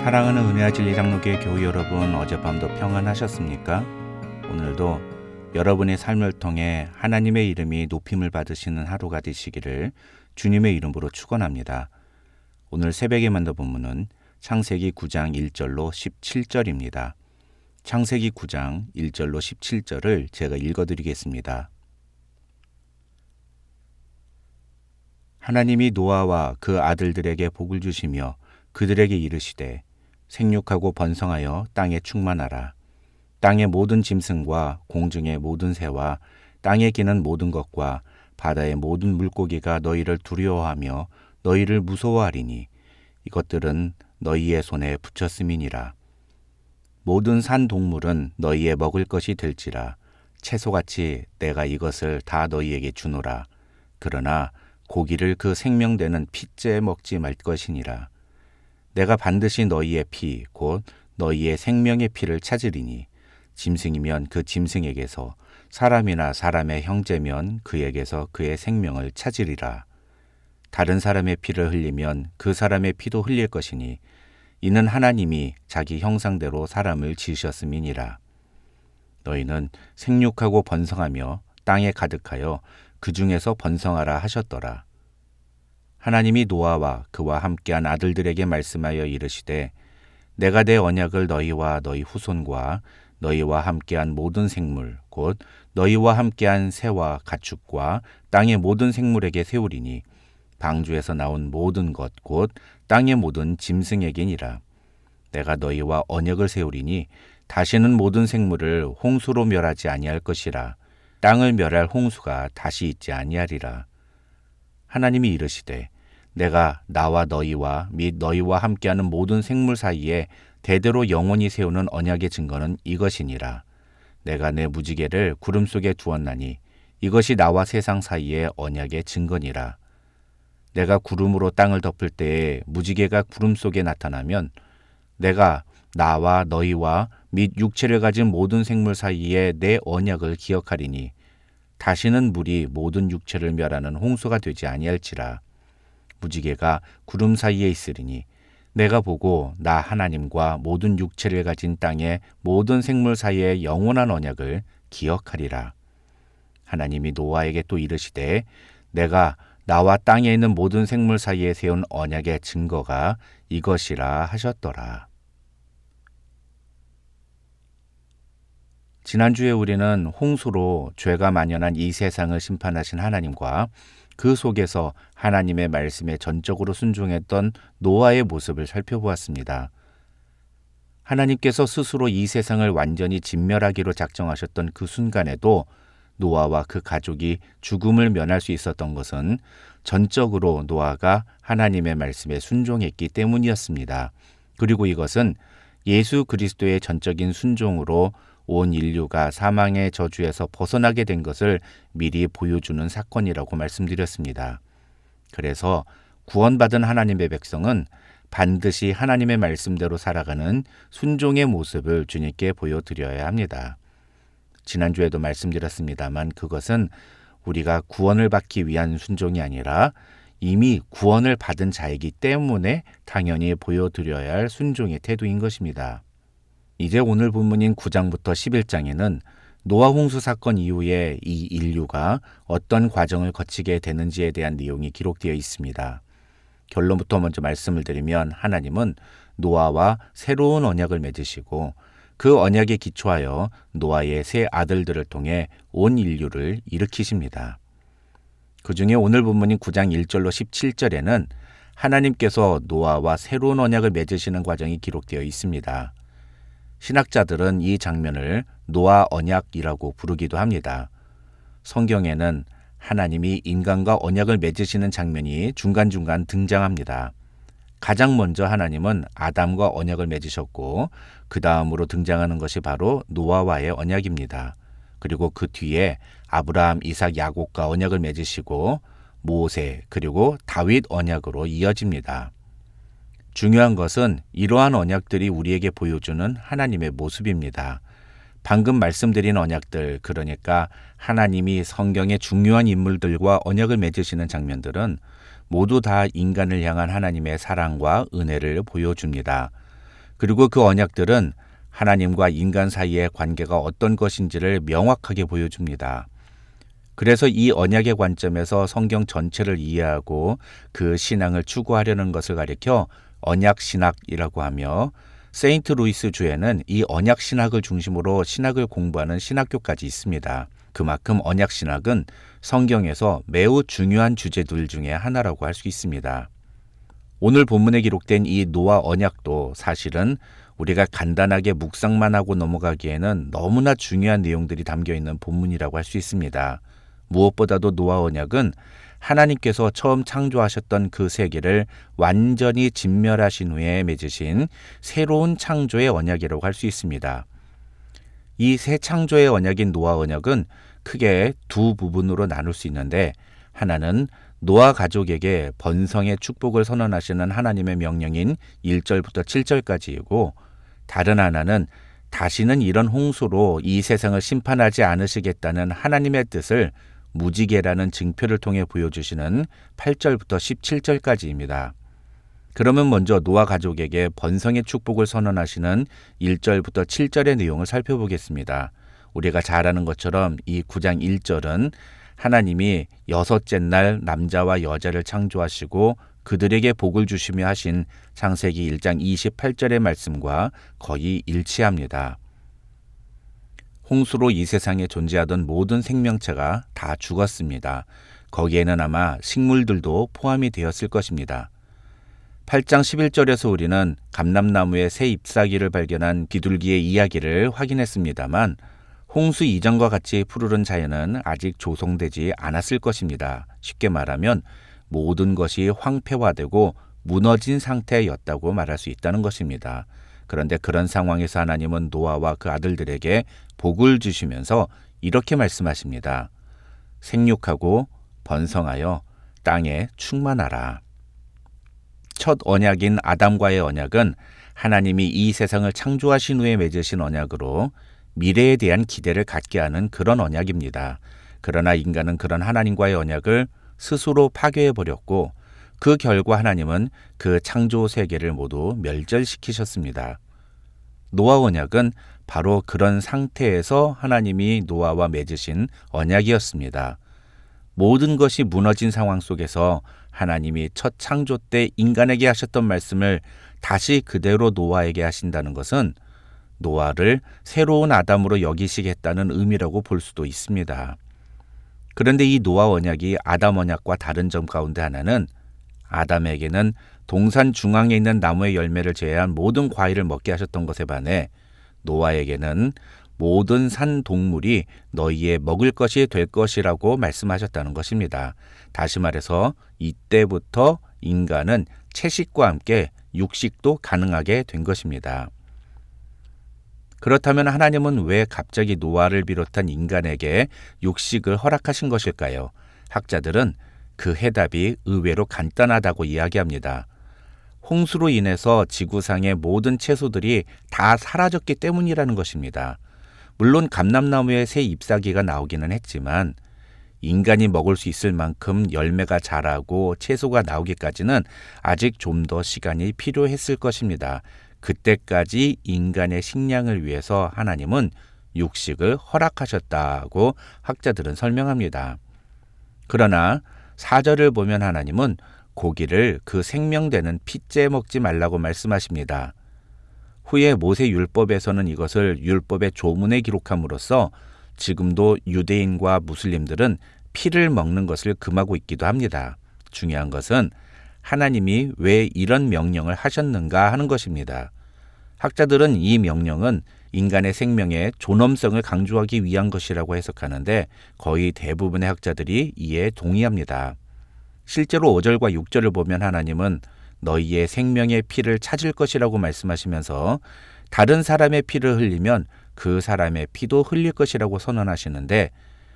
사랑하는 은혜와 진리 장로교회 교우 여러분, 어젯밤도 평안하셨습니까? 오늘도 여러분의 삶을 통해 하나님의 이름이 높임을 받으시는 하루가 되시기를 주님의 이름으로 축원합니다. 오늘 새벽에 만난 본문은 창세기 9장 1절로 17절입니다. 창세기 9장 1절로 17절을 제가 읽어드리겠습니다. 하나님이 노아와 그 아들들에게 복을 주시며 그들에게 이르시되 생육하고 번성하여 땅에 충만하라. 땅의 모든 짐승과 공중의 모든 새와 땅에 기는 모든 것과 바다의 모든 물고기가 너희를 두려워하며 너희를 무서워하리니 이것들은 너희의 손에 붙였음이니라. 모든 산 동물은 너희의 먹을 것이 될지라. 채소같이 내가 이것을 다 너희에게 주노라. 그러나 고기를 그 생명되는 핏째 먹지 말 것이니라. 내가 반드시 너희의 피, 곧 너희의 생명의 피를 찾으리니 짐승이면 그 짐승에게서, 사람이나 사람의 형제면 그에게서 그의 생명을 찾으리라. 다른 사람의 피를 흘리면 그 사람의 피도 흘릴 것이니 이는 하나님이 자기 형상대로 사람을 지으셨음이니라. 너희는 생육하고 번성하며 땅에 가득하여 그 중에서 번성하라 하셨더라. 하나님이 노아와 그와 함께한 아들들에게 말씀하여 이르시되 내가 내 언약을 너희와 너희 후손과 너희와 함께한 모든 생물 곧 너희와 함께한 새와 가축과 땅의 모든 생물에게 세우리니 방주에서 나온 모든 것 곧 땅의 모든 짐승에게니라. 내가 너희와 언약을 세우리니 다시는 모든 생물을 홍수로 멸하지 아니할 것이라. 땅을 멸할 홍수가 다시 있지 아니하리라. 하나님이 이르시되 내가 나와 너희와 및 너희와 함께하는 모든 생물 사이에 대대로 영원히 세우는 언약의 증거는 이것이니라. 내가 내 무지개를 구름 속에 두었나니 이것이 나와 세상 사이의 언약의 증거니라. 내가 구름으로 땅을 덮을 때에 무지개가 구름 속에 나타나면 내가 나와 너희와 및 육체를 가진 모든 생물 사이에 내 언약을 기억하리니 다시는 물이 모든 육체를 멸하는 홍수가 되지 아니할지라. 무지개가 구름 사이에 있으리니 내가 보고 나 하나님과 모든 육체를 가진 땅의 모든 생물 사이의 영원한 언약을 기억하리라. 하나님이 노아에게 또 이르시되 내가 나와 땅에 있는 모든 생물 사이에 세운 언약의 증거가 이것이라 하셨더라. 지난주에 우리는 홍수로 죄가 만연한 이 세상을 심판하신 하나님과 그 속에서 하나님의 말씀에 전적으로 순종했던 노아의 모습을 살펴보았습니다. 하나님께서 스스로 이 세상을 완전히 진멸하기로 작정하셨던 그 순간에도 노아와 그 가족이 죽음을 면할 수 있었던 것은 전적으로 노아가 하나님의 말씀에 순종했기 때문이었습니다. 그리고 이것은 예수 그리스도의 전적인 순종으로 온 인류가 사망의 저주에서 벗어나게 된 것을 미리 보여주는 사건이라고 말씀드렸습니다. 그래서 구원받은 하나님의 백성은 반드시 하나님의 말씀대로 살아가는 순종의 모습을 주님께 보여드려야 합니다. 지난주에도 말씀드렸습니다만 그것은 우리가 구원을 받기 위한 순종이 아니라 이미 구원을 받은 자이기 때문에 당연히 보여드려야 할 순종의 태도인 것입니다. 이제 오늘 본문인 9장부터 11장에는 노아 홍수 사건 이후에 이 인류가 어떤 과정을 거치게 되는지에 대한 내용이 기록되어 있습니다. 결론부터 먼저 말씀을 드리면 하나님은 노아와 새로운 언약을 맺으시고 그 언약에 기초하여 노아의 세 아들들을 통해 온 인류를 일으키십니다. 그 중에 오늘 본문인 9장 1절로 17절에는 하나님께서 노아와 새로운 언약을 맺으시는 과정이 기록되어 있습니다. 신학자들은 이 장면을 노아 언약이라고 부르기도 합니다. 성경에는 하나님이 인간과 언약을 맺으시는 장면이 중간중간 등장합니다. 가장 먼저 하나님은 아담과 언약을 맺으셨고 그 다음으로 등장하는 것이 바로 노아와의 언약입니다. 그리고 그 뒤에 아브라함, 이삭, 야곱과 언약을 맺으시고 모세 그리고 다윗 언약으로 이어집니다. 중요한 것은 이러한 언약들이 우리에게 보여주는 하나님의 모습입니다. 방금 말씀드린 언약들, 그러니까 하나님이 성경의 중요한 인물들과 언약을 맺으시는 장면들은 모두 다 인간을 향한 하나님의 사랑과 은혜를 보여줍니다. 그리고 그 언약들은 하나님과 인간 사이의 관계가 어떤 것인지를 명확하게 보여줍니다. 그래서 이 언약의 관점에서 성경 전체를 이해하고 그 신앙을 추구하려는 것을 가리켜 언약 신학이라고 하며, 세인트 루이스 주에는 이 언약 신학을 중심으로 신학을 공부하는 신학교까지 있습니다. 그만큼 언약 신학은 성경에서 매우 중요한 주제들 중에 하나라고 할 수 있습니다. 오늘 본문에 기록된 이 노아 언약도 사실은 우리가 간단하게 묵상만 하고 넘어가기에는 너무나 중요한 내용들이 담겨 있는 본문이라고 할 수 있습니다. 무엇보다도 노아 언약은 하나님께서 처음 창조하셨던 그 세계를 완전히 진멸하신 후에 맺으신 새로운 창조의 언약이라고 할 수 있습니다. 이 새 창조의 언약인 노아 언약은 크게 두 부분으로 나눌 수 있는데, 하나는 노아 가족에게 번성의 축복을 선언하시는 하나님의 명령인 1절부터 7절까지이고, 다른 하나는 다시는 이런 홍수로 이 세상을 심판하지 않으시겠다는 하나님의 뜻을 무지개라는 징표를 통해 보여주시는 8절부터 17절까지입니다. 그러면 먼저 노아 가족에게 번성의 축복을 선언하시는 1절부터 7절의 내용을 살펴보겠습니다. 우리가 잘 아는 것처럼 이 9장 1절은 하나님이 여섯째 날 남자와 여자를 창조하시고 그들에게 복을 주시며 하신 창세기 1장 28절의 말씀과 거의 일치합니다. 홍수로 이 세상에 존재하던 모든 생명체가 다 죽었습니다. 거기에는 아마 식물들도 포함이 되었을 것입니다. 8장 11절에서 우리는 감람나무의 새 잎사귀를 발견한 비둘기의 이야기를 확인했습니다만, 홍수 이전과 같이 푸르른 자연은 아직 조성되지 않았을 것입니다. 쉽게 말하면 모든 것이 황폐화되고 무너진 상태였다고 말할 수 있다는 것입니다. 그런데 그런 상황에서 하나님은 노아와 그 아들들에게 복을 주시면서 이렇게 말씀하십니다. 생육하고 번성하여 땅에 충만하라. 첫 언약인 아담과의 언약은 하나님이 이 세상을 창조하신 후에 맺으신 언약으로 미래에 대한 기대를 갖게 하는 그런 언약입니다. 그러나 인간은 그런 하나님과의 언약을 스스로 파괴해버렸고, 그 결과 하나님은 그 창조 세계를 모두 멸절시키셨습니다. 노아 언약은 바로 그런 상태에서 하나님이 노아와 맺으신 언약이었습니다. 모든 것이 무너진 상황 속에서 하나님이 첫 창조 때 인간에게 하셨던 말씀을 다시 그대로 노아에게 하신다는 것은 노아를 새로운 아담으로 여기시겠다는 의미라고 볼 수도 있습니다. 그런데 이 노아 언약이 아담 언약과 다른 점 가운데 하나는, 아담에게는 동산 중앙에 있는 나무의 열매를 제외한 모든 과일을 먹게 하셨던 것에 반해 노아에게는 모든 산 동물이 너희의 먹을 것이 될 것이라고 말씀하셨다는 것입니다. 다시 말해서 이때부터 인간은 채식과 함께 육식도 가능하게 된 것입니다. 그렇다면 하나님은 왜 갑자기 노아를 비롯한 인간에게 육식을 허락하신 것일까요? 학자들은 그 해답이 의외로 간단하다고 이야기합니다. 홍수로 인해서 지구상의 모든 채소들이 다 사라졌기 때문이라는 것입니다. 물론 감람나무에 새 잎사귀가 나오기는 했지만 인간이 먹을 수 있을 만큼 열매가 자라고 채소가 나오기까지는 아직 좀 더 시간이 필요했을 것입니다. 그때까지 인간의 식량을 위해서 하나님은 육식을 허락하셨다고 학자들은 설명합니다. 그러나 4절을 보면 하나님은 고기를 그 생명되는 핏째 먹지 말라고 말씀하십니다. 후에 모세 율법에서는 이것을 율법의 조문에 기록함으로써 지금도 유대인과 무슬림들은 피를 먹는 것을 금하고 있기도 합니다. 중요한 것은 하나님이 왜 이런 명령을 하셨는가 하는 것입니다. 학자들은 이 명령은 인간의 생명의 존엄성을 강조하기 위한 것이라고 해석하는데, 거의 대부분의 학자들이 이에 동의합니다. 실제로 5절과 6절을 보면 하나님은 너희의 생명의 피를 찾을 것이라고 말씀하시면서 다른 사람의 피를 흘리면 그 사람의 피도 흘릴 것이라고 선언하시는데,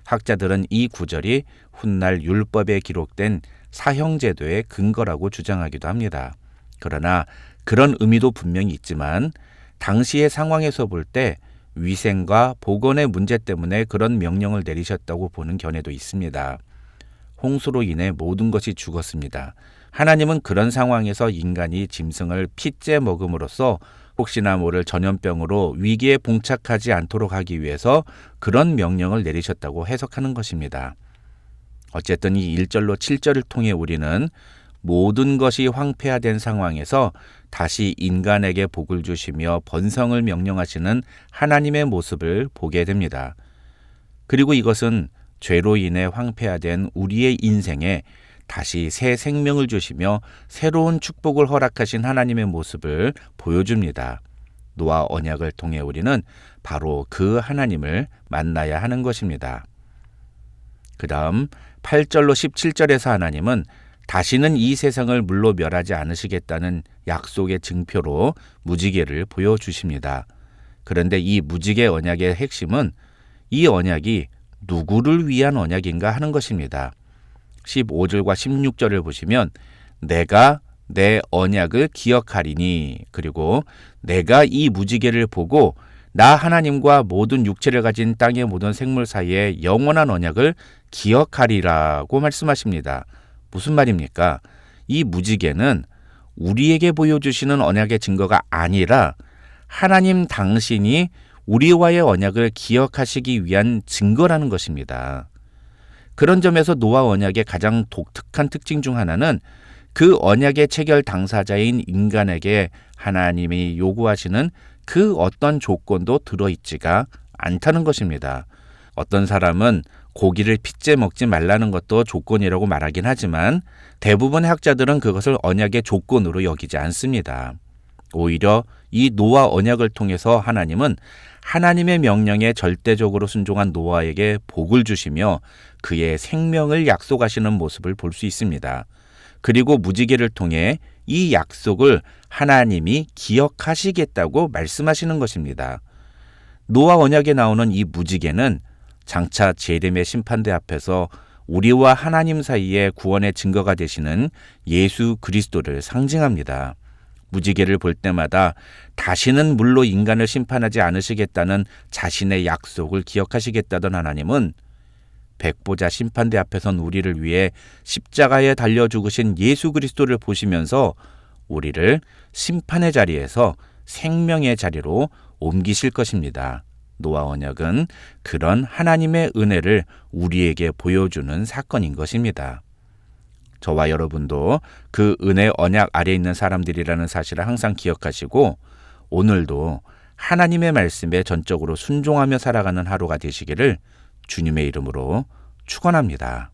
학자들은 이 구절이 훗날 율법에 기록된 사형제도의 근거라고 주장하기도 합니다. 그러나 그런 의미도 분명히 있지만 당시의 상황에서 볼 때 위생과 보건의 문제 때문에 그런 명령을 내리셨다고 보는 견해도 있습니다. 홍수로 인해 모든 것이 죽었습니다. 하나님은 그런 상황에서 인간이 짐승을 핏째 먹음으로써 혹시나 모를 전염병으로 위기에 봉착하지 않도록 하기 위해서 그런 명령을 내리셨다고 해석하는 것입니다. 어쨌든 이 1절로 7절을 통해 우리는 모든 것이 황폐화된 상황에서 다시 인간에게 복을 주시며 번성을 명령하시는 하나님의 모습을 보게 됩니다. 그리고 이것은 죄로 인해 황폐화된 우리의 인생에 다시 새 생명을 주시며 새로운 축복을 허락하신 하나님의 모습을 보여줍니다. 노아 언약을 통해 우리는 바로 그 하나님을 만나야 하는 것입니다. 그 다음 8절로 17절에서 하나님은 다시는 이 세상을 물로 멸하지 않으시겠다는 약속의 증표로 무지개를 보여주십니다. 그런데 이 무지개 언약의 핵심은 이 언약이 누구를 위한 언약인가 하는 것입니다. 15절과 16절을 보시면 내가 내 언약을 기억하리니, 그리고 내가 이 무지개를 보고 나 하나님과 모든 육체를 가진 땅의 모든 생물 사이에 영원한 언약을 기억하리라고 말씀하십니다. 무슨 말입니까? 이 무지개는 우리에게 보여주시는 언약의 증거가 아니라 하나님 당신이 우리와의 언약을 기억하시기 위한 증거라는 것입니다. 그런 점에서 노아 언약의 가장 독특한 특징 중 하나는 그 언약의 체결 당사자인 인간에게 하나님이 요구하시는 그 어떤 조건도 들어있지가 않다는 것입니다. 어떤 사람은 고기를 핏째 먹지 말라는 것도 조건이라고 말하긴 하지만 대부분의 학자들은 그것을 언약의 조건으로 여기지 않습니다. 오히려 이 노아 언약을 통해서 하나님은 하나님의 명령에 절대적으로 순종한 노아에게 복을 주시며 그의 생명을 약속하시는 모습을 볼 수 있습니다. 그리고 무지개를 통해 이 약속을 하나님이 기억하시겠다고 말씀하시는 것입니다. 노아 언약에 나오는 이 무지개는 장차 재림의 심판대 앞에서 우리와 하나님 사이의 구원의 증거가 되시는 예수 그리스도를 상징합니다. 무지개를 볼 때마다 다시는 물로 인간을 심판하지 않으시겠다는 자신의 약속을 기억하시겠다던 하나님은 백보자 심판대 앞에선 우리를 위해 십자가에 달려 죽으신 예수 그리스도를 보시면서 우리를 심판의 자리에서 생명의 자리로 옮기실 것입니다. 노아 언약은 그런 하나님의 은혜를 우리에게 보여주는 사건인 것입니다. 저와 여러분도 그 은혜 언약 아래 있는 사람들이라는 사실을 항상 기억하시고 오늘도 하나님의 말씀에 전적으로 순종하며 살아가는 하루가 되시기를 주님의 이름으로 축원합니다.